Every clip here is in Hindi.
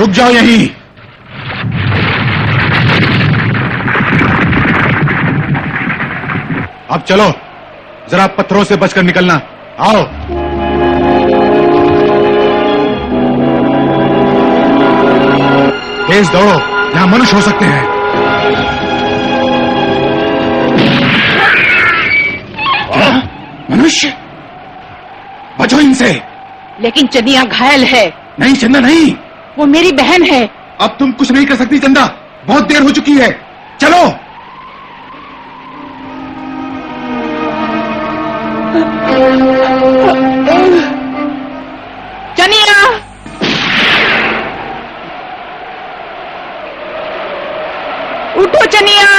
रुक जाओ यहीं। अब चलो, जरा पत्थरों से बचकर निकलना। आओ। तेज दौड़ो, यहां मनुष्य हो सकते हैं। मनुष्य? बचो इनसे। लेकिन चंदिया घायल है। नहीं चंदा नहीं, वो मेरी बहन है। अब तुम कुछ नहीं कर सकती चंदा, बहुत देर हो चुकी है। चलो। चनिया, उठो चनिया।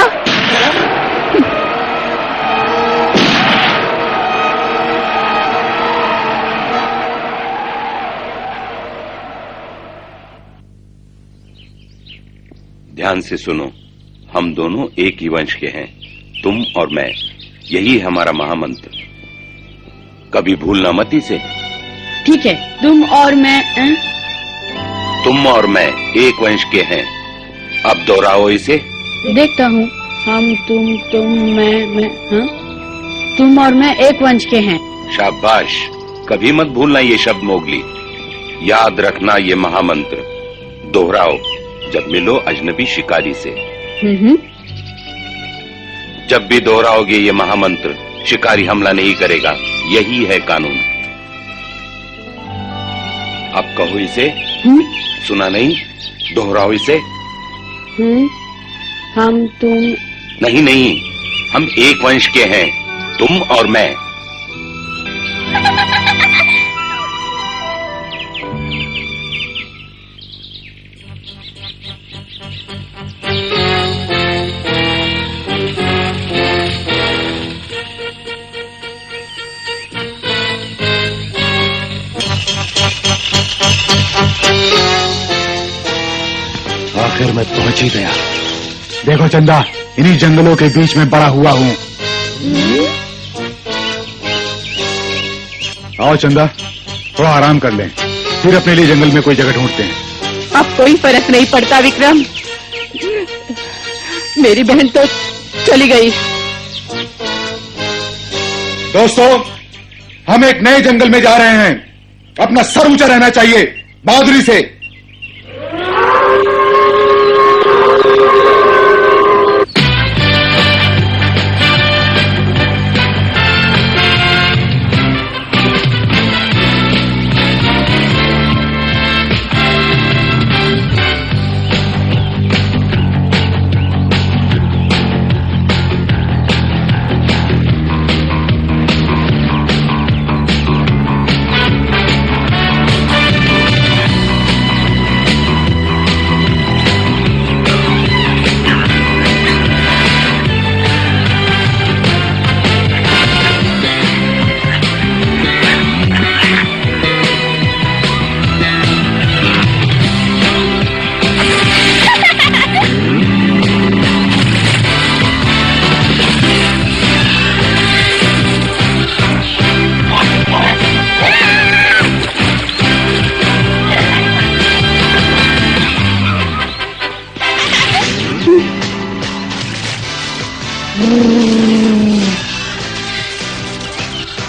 ध्यान से सुनो, हम दोनों एक ही वंश के हैं, तुम और मैं। यही है हमारा महामंत्र, कभी भूलना मत इसे। ठीक है, तुम और मैं। तुम और मैं एक वंश के हैं, अब दोहराओ इसे। देखता हूँ। हम तुम मैं। हाँ? तुम और मैं एक वंश के हैं। शाबाश, कभी मत भूलना ये शब्द मोगली। याद रखना ये महामंत्र, दोहराओ जब मिलो अजनबी शिकारी से। जब भी दोहराओगे ये महामंत्र, शिकारी हमला नहीं करेगा, यही है कानून। अब कहो इसे। सुना नहीं? दोहराओ इसे। हम तुम। नहीं, हम एक वंश के हैं, तुम और मैं। आखिर मैं पहुंच ही गया। देखो चंदा, इन्हीं जंगलों के बीच में बड़ा हुआ हूं। आओ चंदा, थोड़ा आराम कर लें, फिर अपने लिए जंगल में कोई जगह ढूंढते हैं। अब कोई फर्क नहीं पड़ता विक्रम, मेरी बहन तो चली गई। दोस्तों, हम एक नए जंगल में जा रहे हैं। अपना सर ऊंचा रहना चाहिए, बहादुरी से।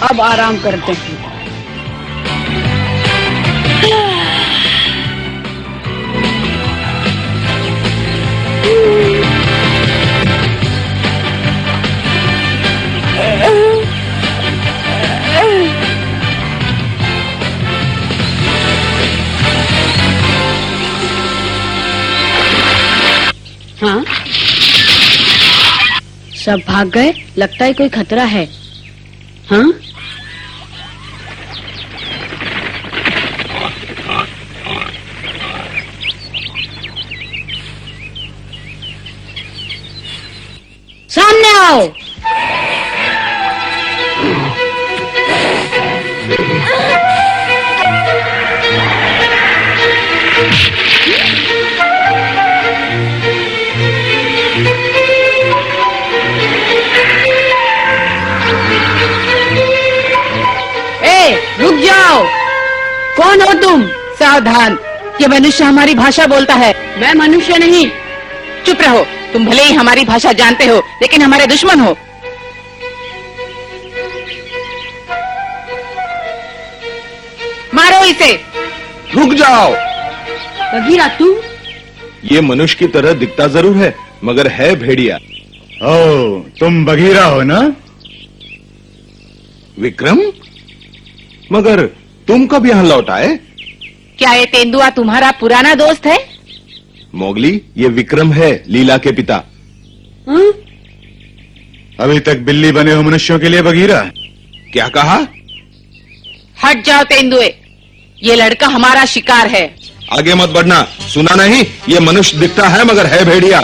अब आराम करते हैं। हाँ, सब भाग गए। लगता है कोई खतरा है। हाँ? सामने आओ। रुक जाओ। कौन हो तुम? सावधान, ये मनुष्य हमारी भाषा बोलता है। मैं मनुष्य नहीं। चुप रहो, तुम भले ही हमारी भाषा जानते हो लेकिन हमारे दुश्मन हो। मारो इसे। रुक जाओ। बघीरा तू? ये मनुष्य की तरह दिखता जरूर है मगर है भेड़िया। ओ, तुम बघीरा हो ना? विक्रम, मगर तुम कब यहाँ लौट आए? क्या ये तेंदुआ तुम्हारा पुराना दोस्त है? मोगली, ये विक्रम है, लीला के पिता। हाँ? अभी तक बिल्ली बने हो मनुष्यों के लिए बघीरा? क्या कहा? हट जाओ तेंदुए, ये लड़का हमारा शिकार है। आगे मत बढ़ना। सुना नहीं, ये मनुष्य दिखता है मगर है भेड़िया।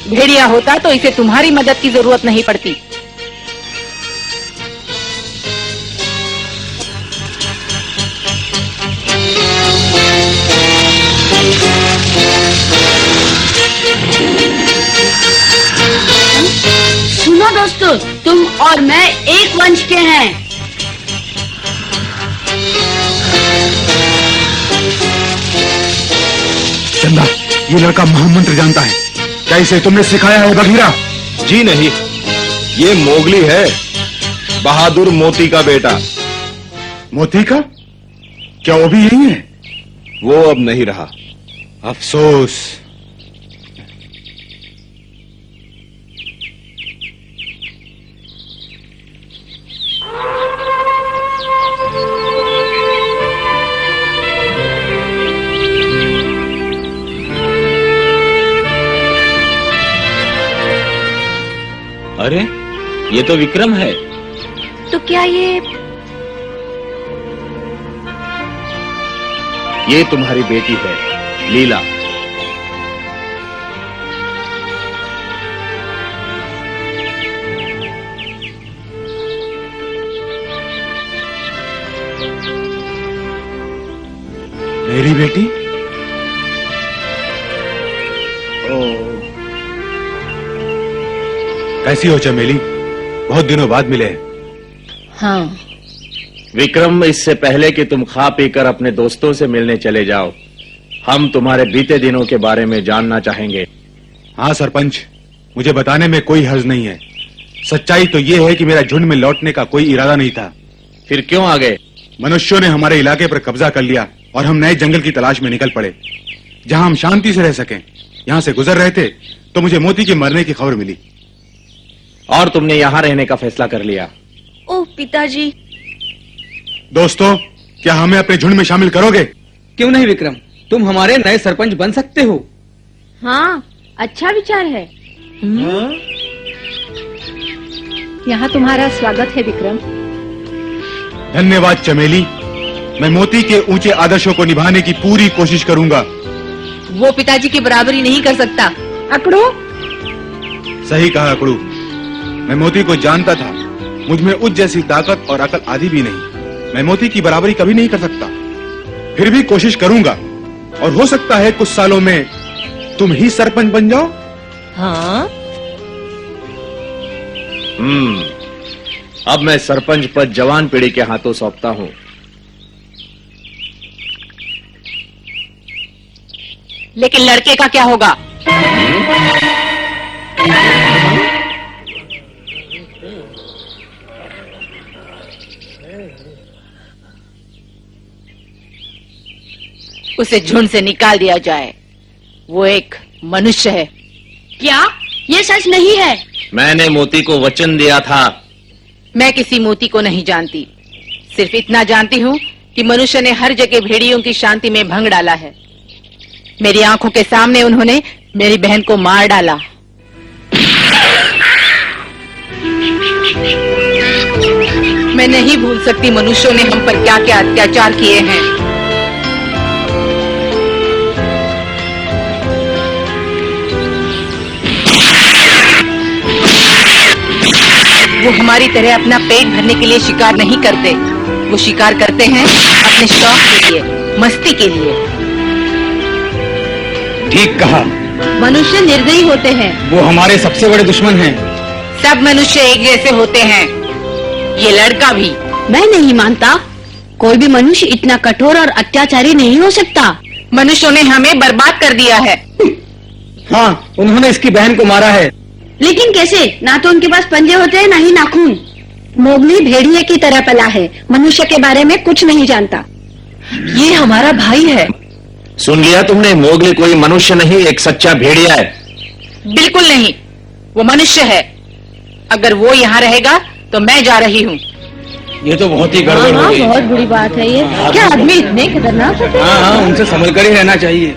भेड़िया होता तो इसे तुम्हारी मदद की जरूरत नहीं पड़ती। सुनो दोस्तों, तुम और मैं एक वंश के हैं। चंदा, ये लड़का महामंत्र जानता है। क्या इसे तुमने सिखाया है बघीरा? जी नहीं, ये मोगली है, बहादुर मोती का बेटा। मोती का? क्या वो भी यही है? वो अब नहीं रहा। अफसोस। अरे, ये तो विक्रम है। तो क्या ये तुम्हारी बेटी है, लीला। मेरी बेटी? कैसी हो चमेली? बहुत दिनों बाद मिले हैं। हाँ। विक्रम, इससे पहले कि तुम खा पीकर अपने दोस्तों से मिलने चले जाओ, हम तुम्हारे बीते दिनों के बारे में जानना चाहेंगे। हाँ सरपंच, मुझे बताने में कोई हर्ज नहीं है। सच्चाई तो ये है कि मेरा झुंड में लौटने का कोई इरादा नहीं था। फिर क्यों आ गए? मनुष्यों ने हमारे इलाके पर कब्जा कर लिया और हम नए जंगल की तलाश में निकल पड़े, जहां हम शांति से रह सकें। यहां से गुजर रहे थे तो मुझे मोती के मरने की खबर मिली और तुमने यहाँ रहने का फैसला कर लिया। ओह पिताजी। दोस्तों, क्या हमें अपने झुंड में शामिल करोगे? क्यों नहीं विक्रम, तुम हमारे नए सरपंच बन सकते हो। हाँ, अच्छा विचार है। यहाँ तुम्हारा स्वागत है विक्रम। धन्यवाद चमेली। मैं मोती के ऊंचे आदर्शों को निभाने की पूरी कोशिश करूंगा। वो पिताजी की बराबरी नहीं कर सकता। अकड़ू। सही कहा अकड़ू। मैं मोती को जानता था। मुझ में उस जैसी ताकत और अकल आदि भी नहीं। मैं मोती की बराबरी कभी नहीं कर सकता। फिर भी कोशिश करूंगा और हो सकता है कुछ सालों में तुम ही सरपंच बन जाओ। हाँ? अब मैं सरपंच पद जवान पीढ़ी के हाथों सौंपता हूँ। लेकिन लड़के का क्या होगा? उसे झुंड से निकाल दिया जाए। वो एक मनुष्य है। क्या ये सच नहीं है? मैंने मोती को वचन दिया था। मैं किसी मोती को नहीं जानती। सिर्फ इतना जानती हूँ कि मनुष्य ने हर जगह भेड़ियों की शांति में भंग डाला है। मेरी आंखों के सामने उन्होंने मेरी बहन को मार डाला। मैं नहीं भूल सकती मनुष्यों ने हम पर क्या क्या अत्याचार किए हैं। वो हमारी तरह अपना पेट भरने के लिए शिकार नहीं करते। वो शिकार करते हैं अपने शौक के लिए, मस्ती के लिए। ठीक कहा। मनुष्य निर्दयी होते हैं। वो हमारे सबसे बड़े दुश्मन हैं। सब मनुष्य एक जैसे होते हैं, ये लड़का भी। मैं नहीं मानता। कोई भी मनुष्य इतना कठोर और अत्याचारी नहीं हो सकता। मनुष्यों ने हमें बर्बाद कर दिया है। हाँ, उन्होंने इसकी बहन को मारा है। लेकिन कैसे? ना तो उनके पास पंजे होते हैं, ना ही नाखून। मोगली भेड़िए की तरह पला है, मनुष्य के बारे में कुछ नहीं जानता। ये हमारा भाई है। सुन लिया तुमने, मोगली कोई मनुष्य नहीं, एक सच्चा भेड़िया है। बिल्कुल नहीं, वो मनुष्य है। अगर वो यहाँ रहेगा तो मैं जा रही हूँ। ये तो बहुत ही गड़बड़ हो गई। बहुत बुरी बात है ये। क्या आदमी इतने खतरनाक होते हैं? हाँ, उनसे संभल कर ही रहना चाहिए।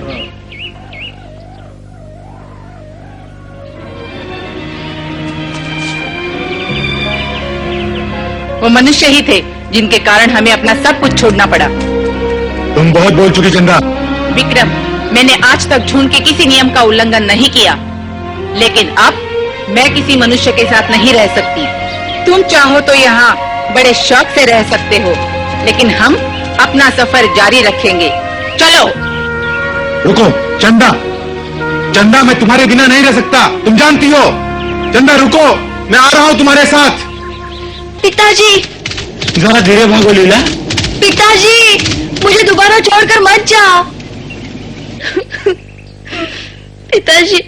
वो मनुष्य ही थे जिनके कारण हमें अपना सब कुछ छोड़ना पड़ा। तुम बहुत बोल चुकी चंदा। विक्रम, मैंने आज तक झुंड के किसी नियम का उल्लंघन नहीं किया, लेकिन अब मैं किसी मनुष्य के साथ नहीं रह सकती। तुम चाहो तो यहाँ बड़े शौक से रह सकते हो, लेकिन हम अपना सफर जारी रखेंगे। चलो। रुको चंदा, चंदा मैं तुम्हारे बिना नहीं रह सकता, तुम जानती हो। चंदा रुको, मैं आ रहा हूँ तुम्हारे साथ। पिताजी, जरा धीरे भागो लीला। पिताजी, मुझे दोबारा छोड़कर मत जाओ। पिताजी,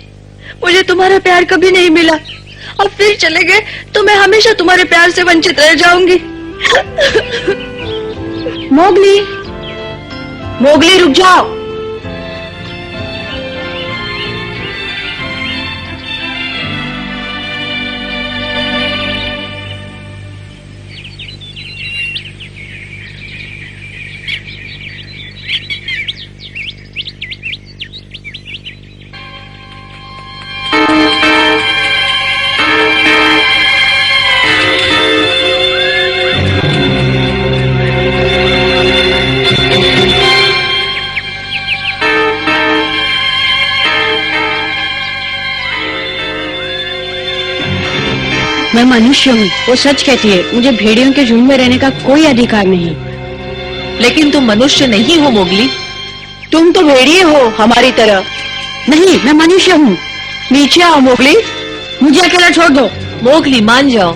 मुझे तुम्हारा प्यार कभी नहीं मिला, और फिर चले गए तो मैं हमेशा तुम्हारे प्यार से वंचित रह जाऊंगी। मोगली, मोगली रुक जाओ। मैं मनुष्य हूँ, वो सच कहती है। मुझे भेड़ियों के झुंड में रहने का कोई अधिकार नहीं। लेकिन तुम मनुष्य नहीं हो मोगली, तुम तो भेड़िए हो हमारी तरह। नहीं, मैं मनुष्य हूँ। नीचे आओ मोगली, मुझे अकेला छोड़ दो। मोगली मान जाओ।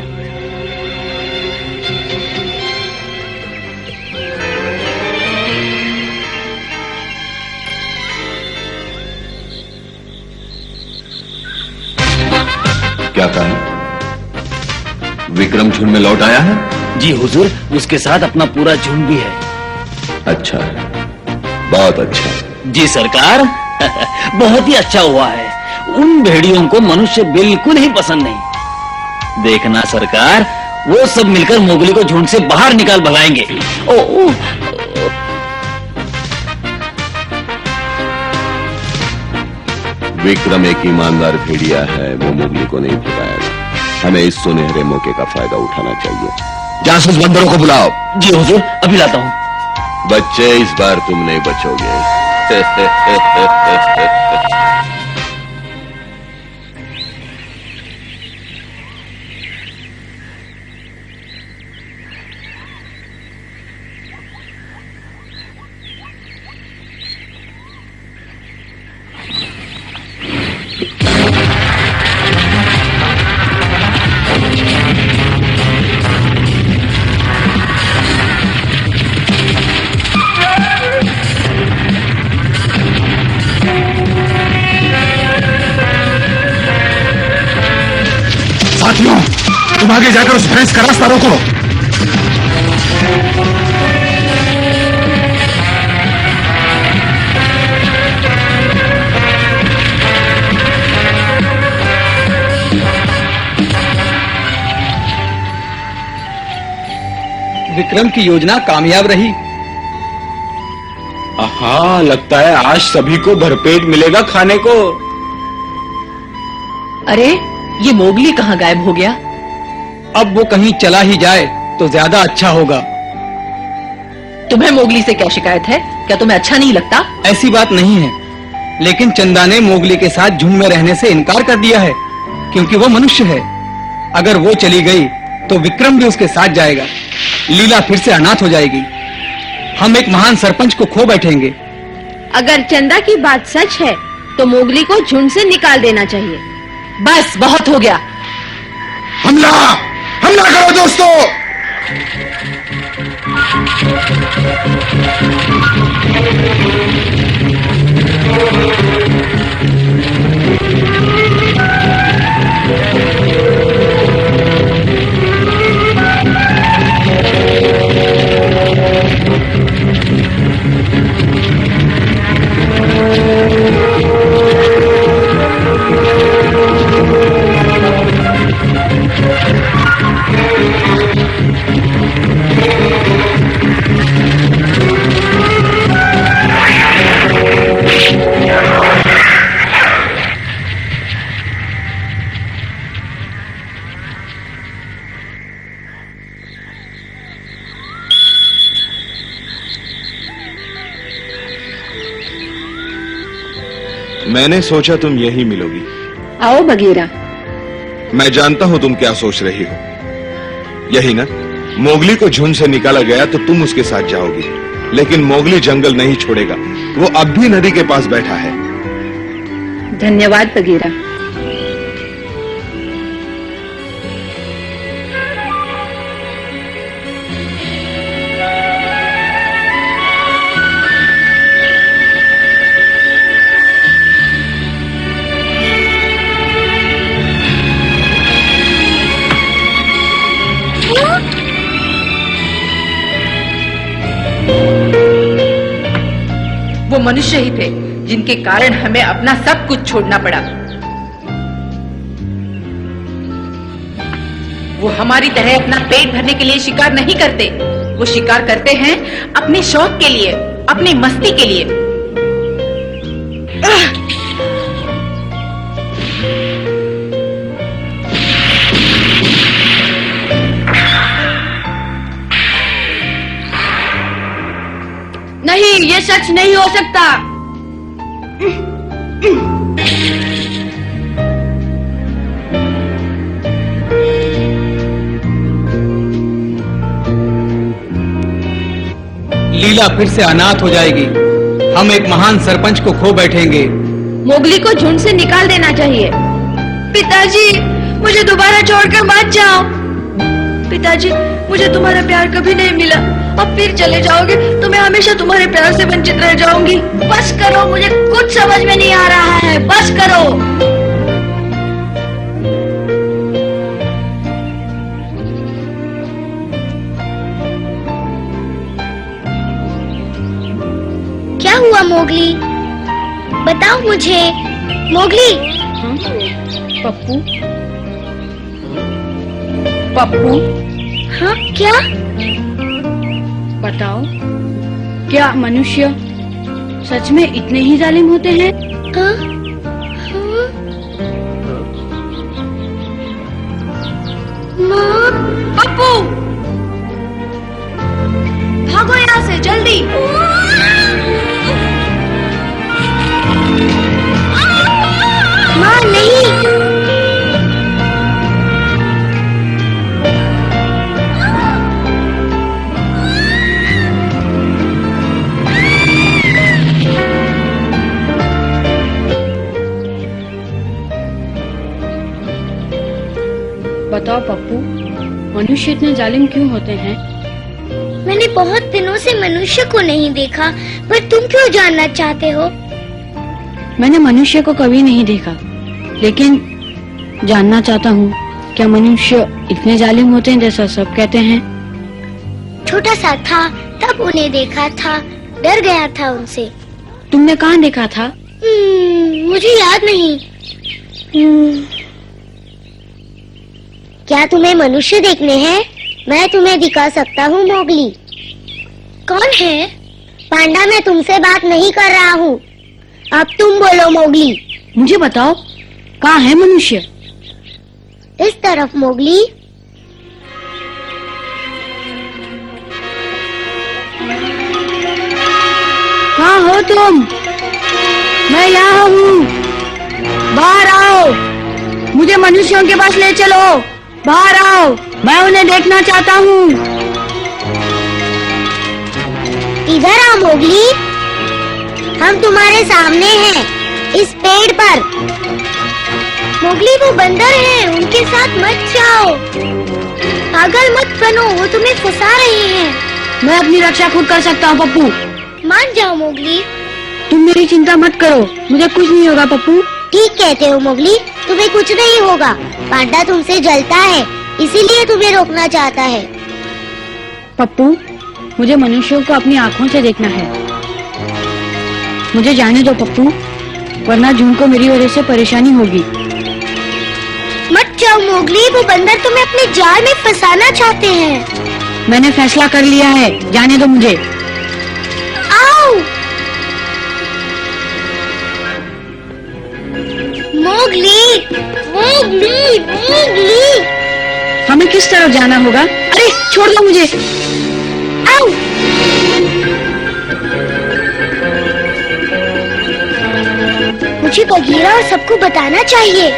क्या कहा? विक्रम झुंड में लौट आया है? जी हुजूर, उसके साथ अपना पूरा झुंड भी है। अच्छा है, बहुत अच्छा। जी सरकार, बहुत ही अच्छा हुआ है। उन भेड़ियों को मनुष्य बिल्कुल ही पसंद नहीं। देखना सरकार, वो सब मिलकर मोगली को झुंड से बाहर निकाल भगाएंगे। ओ, विक्रम एक ईमानदार भेड़िया है, वो मोगली को नहीं भगाएगा। हमें इस सुनहरे मौके का फायदा उठाना चाहिए। जासूस बंदरों को बुलाओ। जी हुजूर, अभी लाता हूँ। बच्चे, इस बार तुम नहीं बचोगे। साथियों, तुम आगे जाकर उस भैंस का रास्ता रोको। विक्रम की योजना कामयाब रही। हाँ, लगता है आज सभी को भरपेट मिलेगा खाने को। अरे, ये मोगली कहाँ गायब हो गया? अब वो कहीं चला ही जाए तो ज्यादा अच्छा होगा। तुम्हें मोगली से क्या शिकायत है? क्या तुम्हें अच्छा नहीं लगता? ऐसी बात नहीं है, लेकिन चंदा ने मोगली के साथ झुंड में रहने से इनकार कर दिया है, क्योंकि वो मनुष्य है। अगर वो चली गई तो विक्रम भी उसके साथ जाएगा। लीला फिर से अनाथ हो जाएगी। हम एक महान सरपंच को खो बैठेंगे। अगर चंदा की बात सच है तो मोगली को झुंड से निकाल देना चाहिए। बस, बहुत हो गया। हमला, हमला करो दोस्तों। मैंने सोचा तुम यही मिलोगी। आओ बगीरा। मैं जानता हूं तुम क्या सोच रही हो। यही ना, मोगली को झुंड से निकाला गया तो तुम उसके साथ जाओगी, लेकिन मोगली जंगल नहीं छोड़ेगा। वो अब भी नदी के पास बैठा है। धन्यवाद बगीरा। वो मनुष्य ही थे जिनके कारण हमें अपना सब कुछ छोड़ना पड़ा। वो हमारी तरह अपना पेट भरने के लिए शिकार नहीं करते। वो शिकार करते हैं अपने शौक के लिए, अपनी मस्ती के लिए। नहीं, ये सच नहीं हो सकता। लीला फिर से अनाथ हो जाएगी। हम एक महान सरपंच को खो बैठेंगे। मोगली को झुंड से निकाल देना चाहिए। पिताजी, मुझे दोबारा छोड़कर मत जाओ। पिताजी, मुझे तुम्हारा प्यार कभी नहीं मिला। अब फिर चले जाओगे तो मैं हमेशा तुम्हारे प्यार से वंचित रह जाऊंगी। बस करो, मुझे कुछ समझ में नहीं आ रहा है। बस करो। क्या हुआ मोगली? बताओ मुझे। मोगली। पप्पू, पप्पू। हाँ, क्या? बताओ, क्या मनुष्य सच में इतने ही जालिम होते हैं? हाँ? हाँ? माँ, पप्पू, भागो यहाँ से जल्दी। माँ नहीं। बताओ पप्पू, मनुष्य इतने जालिम क्यों होते हैं? मैंने बहुत दिनों से मनुष्य को नहीं देखा, पर तुम क्यों जानना चाहते हो? मैंने मनुष्य को कभी नहीं देखा, लेकिन जानना चाहता हूँ, क्या मनुष्य इतने जालिम होते हैं जैसा सब कहते हैं? छोटा सा था तब उन्हें देखा था, डर गया था उनसे। तुमने कहाँ देखा था? मुझे याद नहीं। क्या तुम्हें मनुष्य देखने हैं? मैं तुम्हें दिखा सकता हूँ मोगली। कौन है? पांडा, मैं तुमसे बात नहीं कर रहा हूँ। अब तुम बोलो मोगली। मुझे बताओ, कहाँ है मनुष्य? इस तरफ मोगली। कहाँ हो तुम? मैं यहाँ हूँ। बाहर आओ। मुझे मनुष्यों के पास ले चलो। बाहर आओ, मैं उन्हें देखना चाहता हूँ। इधर आओ मोगली। हम तुम्हारे सामने हैं, इस पेड़ पर। मोगली, वो बंदर हैं, उनके साथ मत जाओ। पागल मत बनो, वो तुम्हें फंसा रहे हैं। मैं अपनी रक्षा खुद कर सकता हूँ पप्पू। मान जाओ मोगली। तुम मेरी चिंता मत करो, मुझे कुछ नहीं होगा पप्पू। ठीक कहते हो मोगली, तुम्हें कुछ नहीं होगा। पांडा तुमसे जलता है, इसीलिए तुम्हें रोकना चाहता है। पप्पू, मुझे मनुष्यों को अपनी आँखों से देखना है। मुझे जाने दो पप्पू, वरना जून को मेरी वजह से परेशानी होगी। मत जाओ मोगली, वो बंदर तुम्हें अपने जाल में फंसाना चाहते हैं। मैंने फैसला कर लिया है, जाने दो मुझे। आओ मोगली, मोगली, मोगली। हमें किस तरफ जाना होगा? अरे छोड़ दो मुझे। आओ मुझे बगीरा और सबको बताना चाहिए।